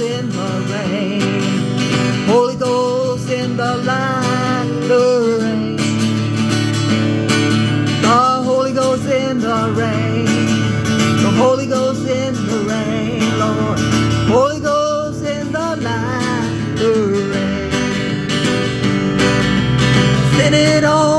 in the rain. Holy Ghost in the light, the rain. The Holy Ghost in the rain. The Holy Ghost in the rain, Lord. Holy Ghost in the light, the rain. Send it on.